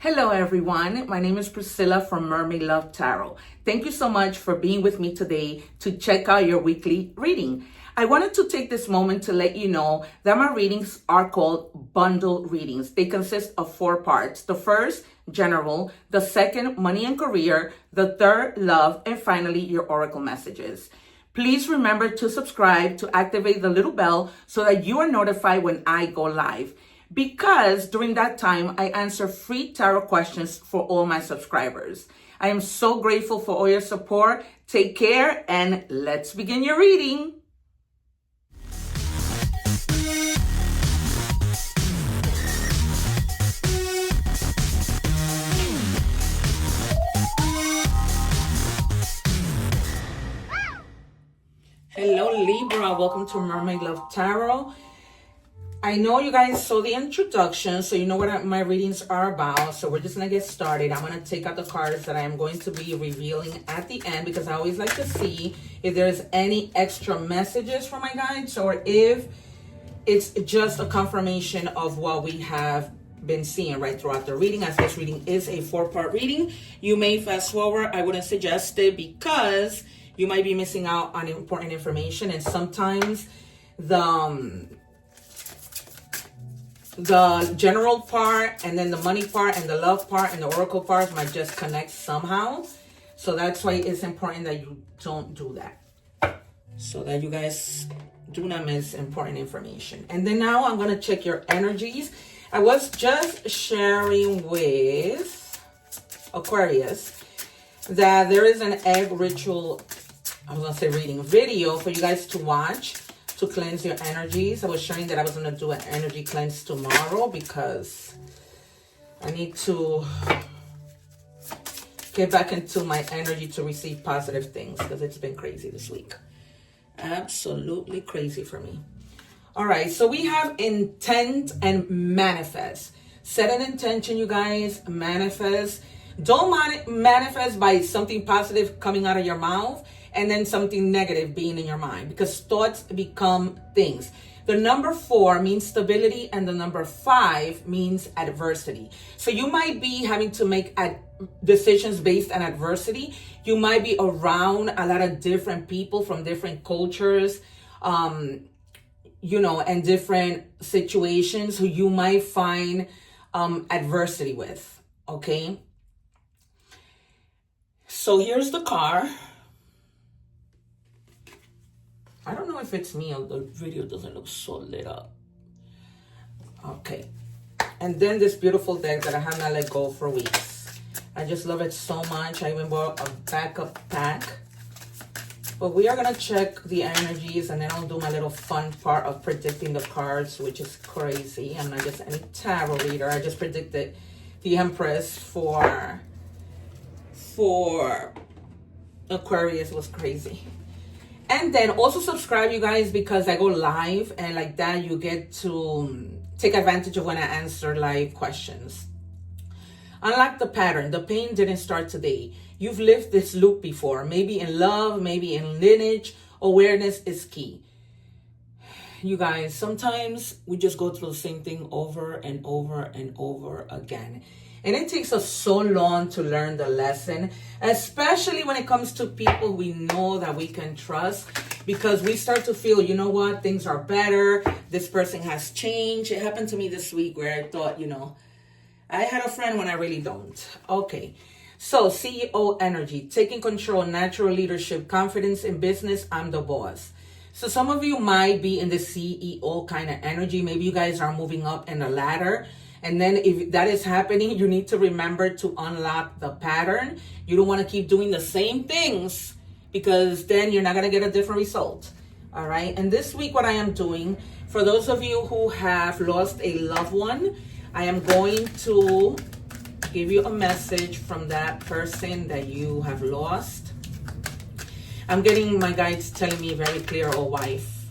Hello everyone, my name is Priscilla from Mermaid Love Tarot. Thank you so much for being with me today to check out your weekly reading. I wanted to take this moment to let you know that my readings are called bundle readings. They consist of 4 parts. The first, general. The second, money and career. The third, love. And finally, your oracle messages. Please remember to subscribe, to activate the little bell so that you are notified when I go live. Because during that time, I answer free tarot questions for all my subscribers. I am so grateful for all your support. Take care and let's begin your reading. Hello Libra, welcome to Mermaid Love Tarot. I know you guys saw the introduction, so you know what my readings are about. So we're just going to get started. I'm going to take out the cards that I am going to be revealing at the end because I always like to see if there's any extra messages from my guides or if it's just a confirmation of what we have been seeing right throughout the reading. As this reading is a 4-part reading, you may fast forward. I wouldn't suggest it because you might be missing out on important information, and sometimes the general part and then the money part and the love part and the oracle part might just connect somehow. So that's why it's important that you don't do that, so that you guys do not miss important information. And then now I'm going to check your energies. I was just sharing with Aquarius that there is an egg ritual, I was going to say reading video for you guys to watch to cleanse your energies. I was sharing that I was going to do an energy cleanse tomorrow because I need to get back into my energy to receive positive things because it's been crazy this week. Absolutely crazy for me. All right, so we have intent and manifest. Set an intention, you guys. Manifest. Don't manifest by something positive coming out of your mouth and then something negative being in your mind, because thoughts become things. The number 4 means stability and the number 5 means adversity. So you might be having to make decisions based on adversity. You might be around a lot of different people from different cultures, and different situations who you might find adversity with, okay? So here's the card. I don't know if it's me or the video doesn't look so lit up. Okay. And then this beautiful deck that I have not let go for weeks. I just love it so much. I even bought a backup pack. But we are going to check the energies and then I'll do my little fun part of predicting the cards, which is crazy. I'm not just any tarot reader. I just predicted the Empress for Aquarius. Was crazy. And then also subscribe, you guys, because I go live and like that you get to take advantage of when I answer live questions. Unlock the pattern. The pain didn't start today. You've lived this loop before, maybe in love, maybe in lineage. Awareness is key. You guys, sometimes we just go through the same thing over and over and over again. And it takes us so long to learn the lesson, especially when it comes to people we know that we can trust, because we start to feel, you know what, things are better. This person has changed. It happened to me this week where I thought, I had a friend when I really don't. Okay. So CEO energy, taking control, natural leadership, confidence in business. I'm the boss. So some of you might be in the CEO kind of energy. Maybe you guys are moving up in the ladder. And then if that is happening, you need to remember to unlock the pattern. You don't want to keep doing the same things because then you're not going to get a different result. All right. And this week, what I am doing, for those of you who have lost a loved one, I am going to give you a message from that person that you have lost. I'm getting my guides telling me very clear, a wife.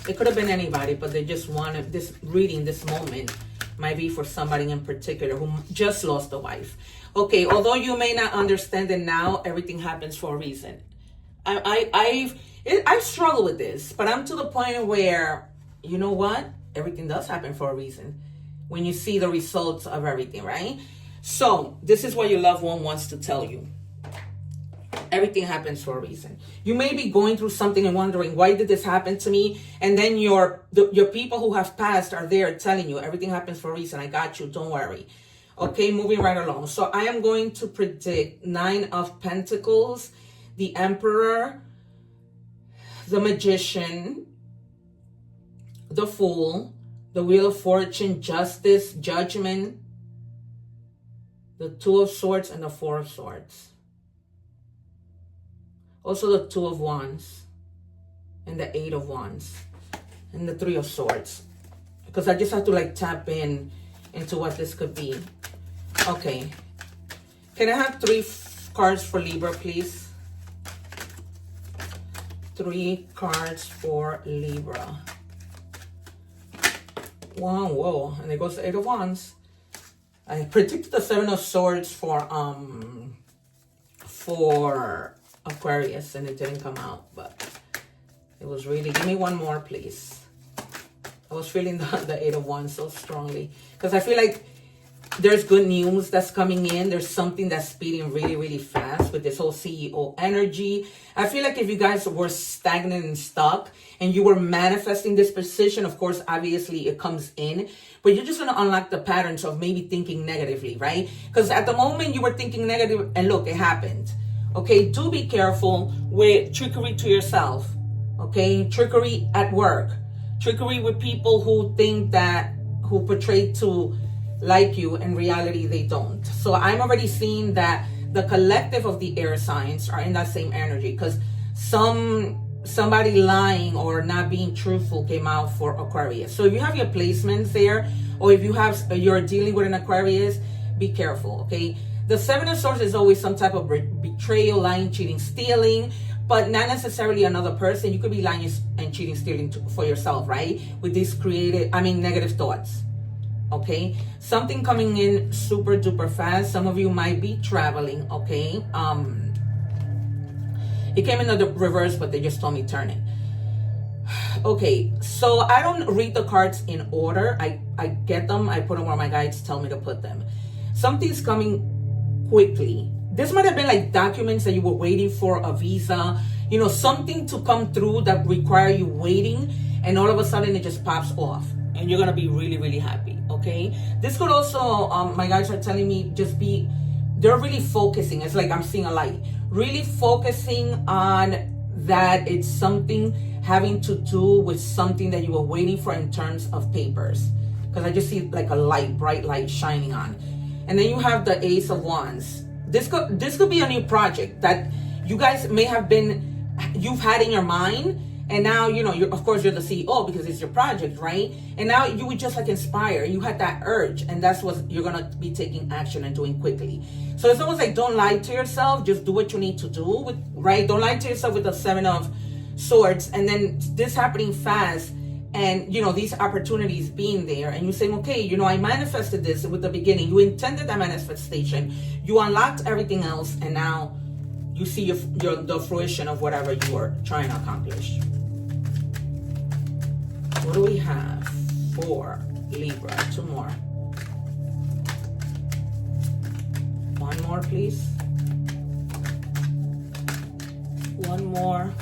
It could have been anybody, but they just wanted this reading, this moment might be for somebody in particular who just lost a wife. Okay, although you may not understand it now, everything happens for a reason. I've struggled with this, but I'm to the point where, you know what? Everything does happen for a reason when you see the results of everything, right? So this is what your loved one wants to tell you. Everything happens for a reason. You may be going through something and wondering, why did this happen to me? And then your people who have passed are there telling you everything happens for a reason. I got you. Don't worry. Okay, moving right along. So I am going to predict 9 of Pentacles, the Emperor, the Magician, the Fool, the Wheel of Fortune, Justice, Judgment, the 2 of Swords, and the 4 of Swords. Also the 2 of Wands, and the 8 of Wands, and the 3 of Swords. Because I just have to like tap into what this could be. Okay. Can I have 3 cards for Libra, please? 3 cards for Libra. Wow, whoa. And there goes the 8 of Wands. I predicted the 7 of Swords for Aquarius, and it didn't come out, but it was really, give me one more, please. I was feeling the 8 of Wands so strongly, because I feel like there's good news that's coming in. There's something that's speeding really, really fast with this whole CEO energy. I feel like if you guys were stagnant and stuck and you were manifesting this position, of course, obviously it comes in, but you're just going to unlock the patterns of maybe thinking negatively, right? Because at the moment you were thinking negative, and look, it happened. Okay, do be careful with trickery to yourself. Okay, trickery at work, trickery with people who think that, who portray to like you, in reality they don't. So I'm already seeing that the collective of the air signs are in that same energy, because somebody lying or not being truthful came out for Aquarius. So if you have your placements there, or if you're dealing with an Aquarius, be careful. Okay, the 7 of Swords is always some type of betrayal, lying, cheating, stealing, but not necessarily another person. You could be lying and cheating, stealing for yourself, right? With these negative thoughts. Okay, something coming in super duper fast. Some of you might be traveling. Okay, it came in the reverse, but they just told me turn it. Okay, so I don't read the cards in order. I get them, I put them where my guides tell me to put them. Something's coming quickly. This might have been like documents that you were waiting for, a visa, you know, something to come through that require you waiting, and all of a sudden it just pops off, and you're gonna be really, really happy. Okay, this could also, my guys are telling me, they're really focusing. It's like I'm seeing a light, really focusing on that. It's something having to do with something that you were waiting for in terms of papers, because I just see like a light, bright light shining on. And then you have the Ace of Wands. This could be a new project that you guys may have you've had in your mind. And now, you know, of course, you're the CEO because it's your project, right? And now you would just like inspire. You had that urge, and that's what you're going to be taking action and doing quickly. So it's almost like, don't lie to yourself. Just do what you need to do, right? Don't lie to yourself with the 7 of Swords. And then this happening fast, and, you know, these opportunities being there, and you saying, okay, you know, I manifested this with the beginning. You intended that manifestation. You unlocked everything else, and now you see the fruition of whatever you were trying to accomplish. What do we have for Libra? 2 more. 1 more, please. 1 more.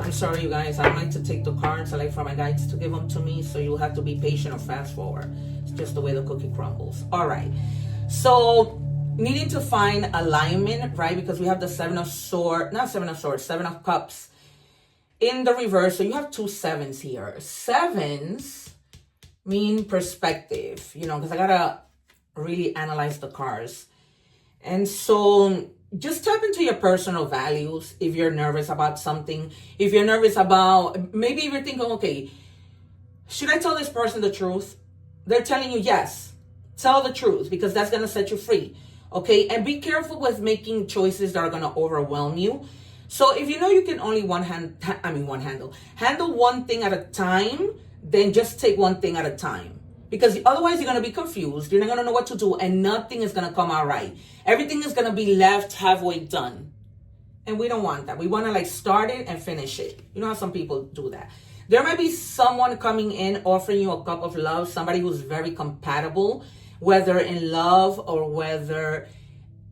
I'm sorry, you guys. I don't like to take the cards. I like for my guides to give them to me, so you'll have to be patient or fast forward. It's just the way the cookie crumbles. All right. So needing to find alignment, right? Because we have the 7 of Swords, not 7 of Swords, 7 of Cups in the reverse. So you have 2 7s here. 7s mean perspective, you know, because I gotta really analyze the cards. And so just tap into your personal values. If you're nervous about something, if you're nervous about, maybe you're thinking, okay, should I tell this person the truth? They're telling you, yes, tell the truth, because that's going to set you free. Okay. And be careful with making choices that are going to overwhelm you. So if you know you can only handle one thing at a time, then just take one thing at a time. Because otherwise you're going to be confused. You're not going to know what to do, and nothing is going to come out right. Everything is going to be left halfway done. And we don't want that. We want to like start it and finish it. You know how some people do that. There might be someone coming in offering you a cup of love, somebody who's very compatible. whether in love or whether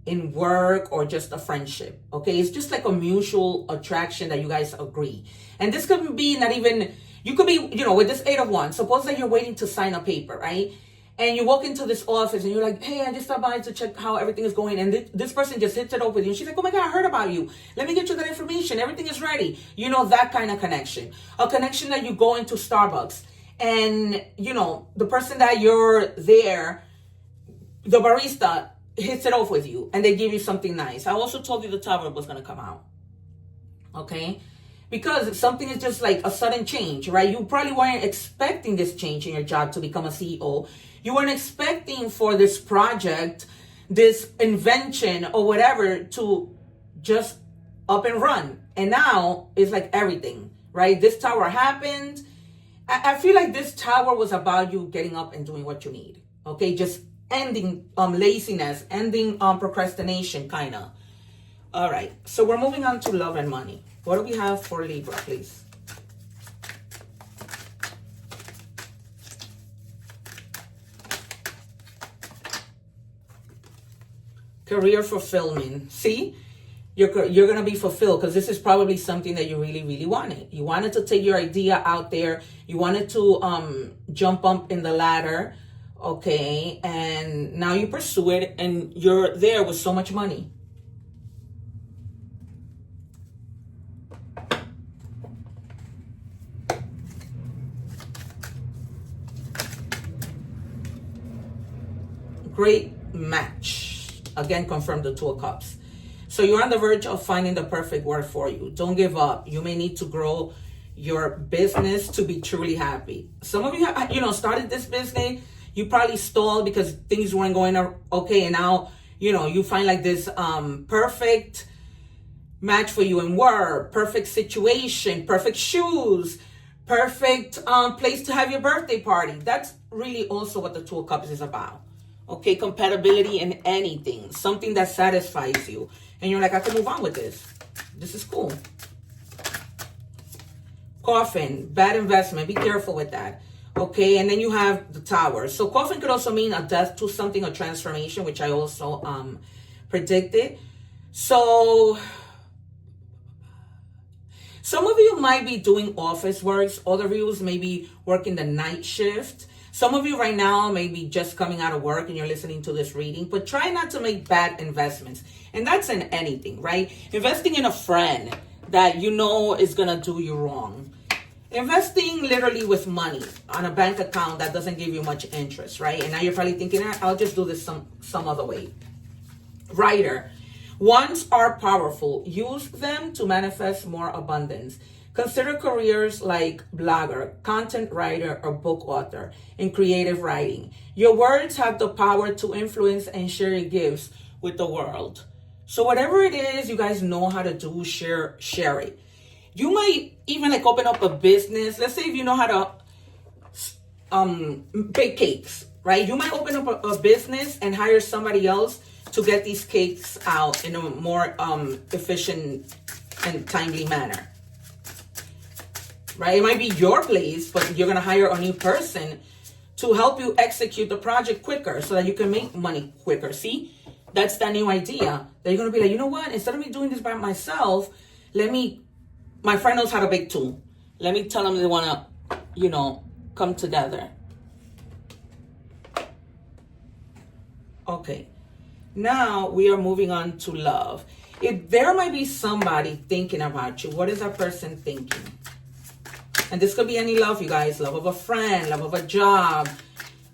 in work or just a friendship. Okay, it's just like a mutual attraction that you guys agree. And this could be not even, you could be, you know, with this 8 of Wands, suppose that you're waiting to sign a paper, right? And you walk into this office and you're like, hey, I just stopped by to check how everything is going. And this person just hits it up with you. And she's like, oh my God, I heard about you. Let me get you that information. Everything is ready. You know, that kind of connection. A connection that you go into Starbucks and, you know, the person that you're there, the barista hits it off with you and they give you something nice. I also told you the Tower was going to come out. Okay? Because something is just like a sudden change, right? You probably weren't expecting this change in your job to become a CEO. You weren't expecting for this project, this invention or whatever to just up and run. And now it's like everything, right? This tower happened. I feel like this tower was about you getting up and doing what you need. Okay, just ending laziness, ending procrastination, kind of. All right, so we're moving on to love and money. What do we have for Libra, please? Career fulfillment. See, you're going to be fulfilled because this is probably something that you really, really wanted. You wanted to take your idea out there. You wanted to jump up in the ladder, okay? And now you pursue it and you're there with so much money. Great match. Again, confirm the 2 of Cups. So you're on the verge of finding the perfect work for you. Don't give up. You may need to grow your business to be truly happy. Some of you, you know, started this business. You probably stalled because things weren't going okay. And now, you know, you find like this perfect match for you in work, perfect situation, perfect shoes, perfect place to have your birthday party. That's really also what the 2 of Cups is about. Okay, compatibility in anything, something that satisfies you. And you're like, I can move on with this. This is cool. Coffin, bad investment. Be careful with that. Okay, and then you have the Tower. So coffin could also mean a death to something, a transformation, which I also predicted. So some of you might be doing office works. Other of you may be working the night shift. Some of you right now may be just coming out of work and you're listening to this reading, but try not to make bad investments. And that's in anything, right? Investing in a friend that you know is going to do you wrong. Investing literally with money on a bank account that doesn't give you much interest, right? And now you're probably thinking, I'll just do this some other way. Writer. Wands are powerful. Use them to manifest more abundance. Consider careers like blogger, content writer, or book author in creative writing. Your words have the power to influence and share your gifts with the world. So whatever it is you guys know how to do, share it. You might even like open up a business. Let's say if you know how to bake cakes, right? You might open up a business and hire somebody else to get these cakes out in a more efficient and timely manner. Right? It might be your place, but you're going to hire a new person to help you execute the project quicker so that you can make money quicker. See? That's that new idea that you're going to be like, you know what? Instead of me doing this by myself, my friend knows how to bake too. Let me tell them they want to, you know, come together. Okay. Now we are moving on to love. If there might be somebody thinking about you, what is that person thinking? And this could be any love, you guys. Love of a friend, love of a job,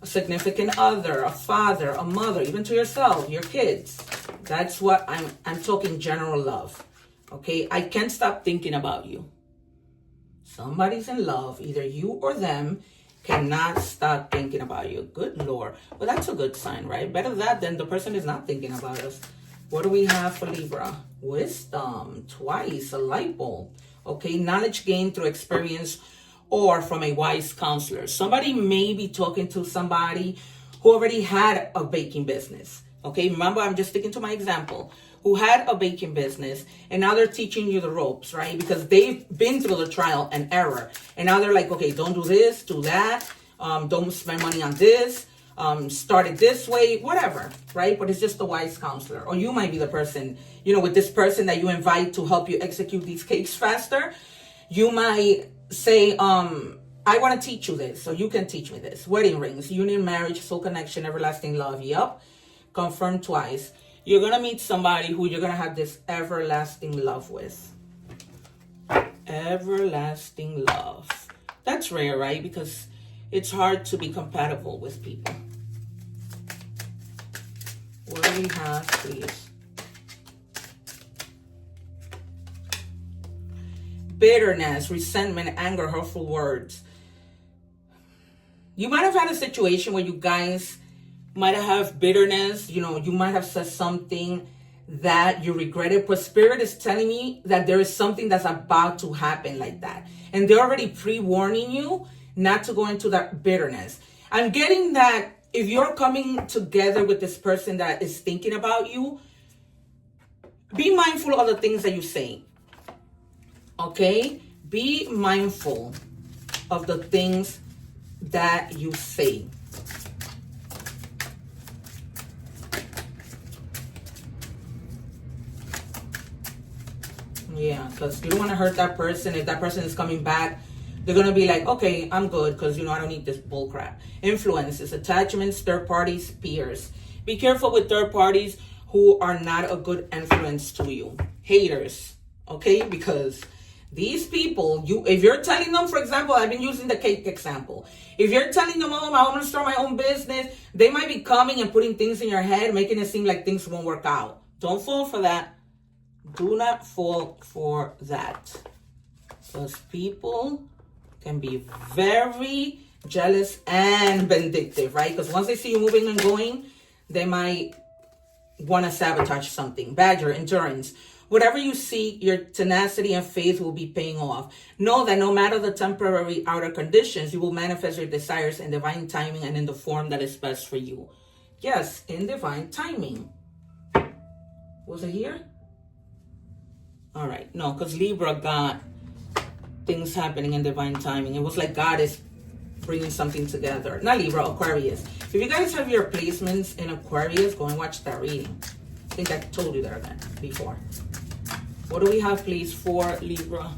a significant other, a father, a mother, even to yourself, your kids. That's what I'm talking general love. Okay? I can't stop thinking about you. Somebody's in love, either you or them, cannot stop thinking about you. Good Lord. Well, that's a good sign, right? Better that than the person is not thinking about us. What do we have for Libra? Wisdom, twice, a light bulb. Okay, knowledge gained through experience or from a wise counselor. Somebody may be talking to somebody who already had a baking business. Okay, remember, I'm just sticking to my example. Who had a baking business and now they're teaching you the ropes, right? Because they've been through the trial and error. And now they're like, okay, don't do this, do that. Don't spend money on this. started this way, whatever, right? But it's just a wise counselor. Or you might be the person, you know, with this person that you invite to help you execute these cakes faster. You might say, I want to teach you this, so you can teach me this. Wedding rings, union, marriage, soul connection, everlasting love. Yep. Confirm twice. You're going to meet somebody who you're going to have this everlasting love with. Everlasting love. That's rare, right? Because it's hard to be compatible with people. What do we have, please? Bitterness, resentment, anger, hurtful words. You might have had a situation where you guys might have bitterness. You know, you might have said something that you regretted, but Spirit is telling me that there is something that's about to happen like that. And they're already pre-warning you not to go into that bitterness. I'm getting that if you're coming together with this person that is thinking about you, be mindful of the things that you say. Okay? Be mindful of the things that you say. Yeah, because you don't want to hurt that person. If that person is coming back, they're going to be like, okay, I'm good because, you know, I don't need this bull crap. Influences, attachments, third parties, peers. Be careful with third parties who are not a good influence to you. Haters, okay? Because these people, if you're telling them, for example, I've been using the cake example. If you're telling them, oh, I'm going to start my own business, they might be coming and putting things in your head, making it seem like things won't work out. Don't fall for that. Do not fall for that. Because people can be very jealous and vindictive, right? Because once they see you moving and going, they might want to sabotage something. Badger, endurance. Whatever you seek, your tenacity and faith will be paying off. Know that no matter the temporary outer conditions, you will manifest your desires in divine timing and in the form that is best for you. Yes, in divine timing. Was it here? All right. No, because Libra got things happening in divine timing. It was like God is bringing something together. Not Libra, Aquarius. If you guys have your placements in Aquarius, go and watch that reading. I think I told you that again before. What do we have, please, for Libra?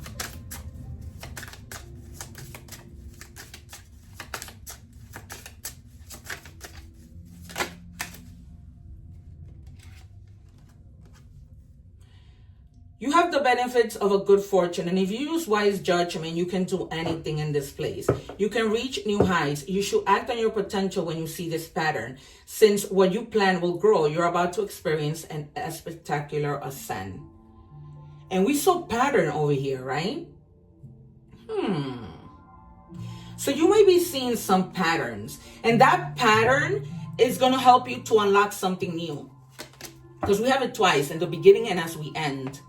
You have the benefits of a good fortune, and if you use wise judgment, you can do anything in this place. You can reach new heights. You should act on your potential when you see this pattern. Since what you plan will grow, you're about to experience a spectacular ascent. And we saw pattern over here, right? So you might be seeing some patterns, and that pattern is going to help you to unlock something new. Because we have it twice, in the beginning and as we end.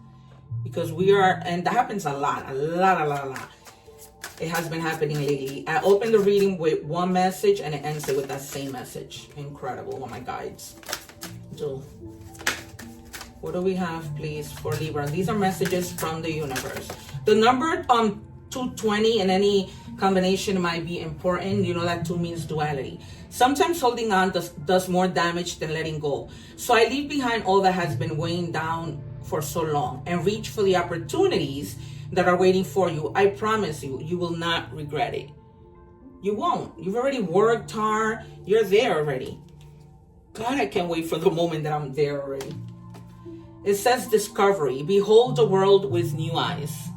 Because and that happens a lot. It has been happening lately. I opened the reading with one message and it ends it with that same message. Incredible. What my guides do. What do we have, please, for Libra? These are messages from the universe. The number 220 in any combination might be important. You know that 2 means duality. Sometimes holding on does more damage than letting go. So I leave behind all that has been weighing down for so long and reach for the opportunities that are waiting for you. I promise you, you will not regret it. You won't. You've already worked hard. You're there already. God, I can't wait for the moment that I'm there already. It says discovery. Behold the world with new eyes.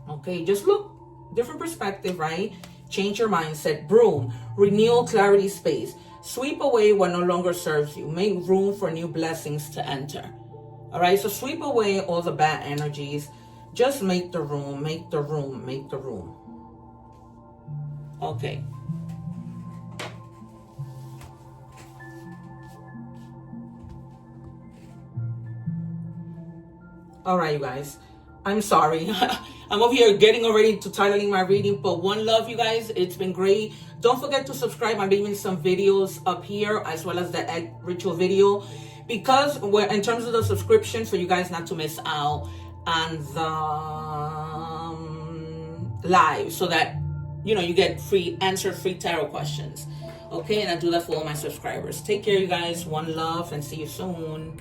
Okay, just look. Different perspective, right? Change your mindset. Broom. Renewal, clarity, space. Sweep away what no longer serves you. Make room for new blessings to enter. All right, so sweep away all the bad energies. Just make the room, make the room, make the room. Okay. All right, you guys. I'm sorry. I'm over here getting already to titling my reading, but one love, you guys. It's been great. Don't forget to subscribe. I'm leaving some videos up here as well as the egg ritual video, because we're in terms of the subscription, for you guys not to miss out on the live, so that you get free tarot questions. Okay, and I do that for all my subscribers. Take care, you guys. One love, and see you soon.